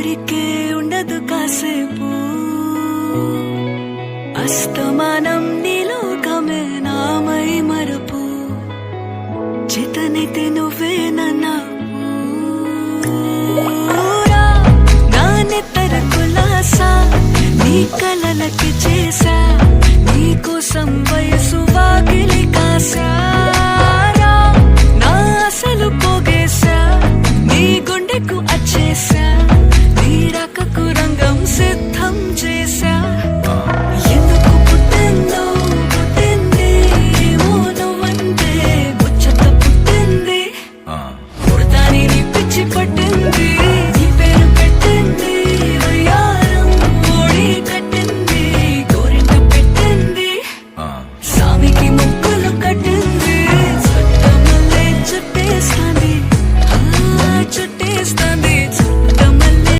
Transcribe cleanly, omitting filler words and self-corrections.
తీరికే ఉండదు కాసేపు, అస్తమానం నీలోకమే నామై మరపు, చితనైతే నువ్వే నన్నా నానెత్తర కులాసా నీ కలలకి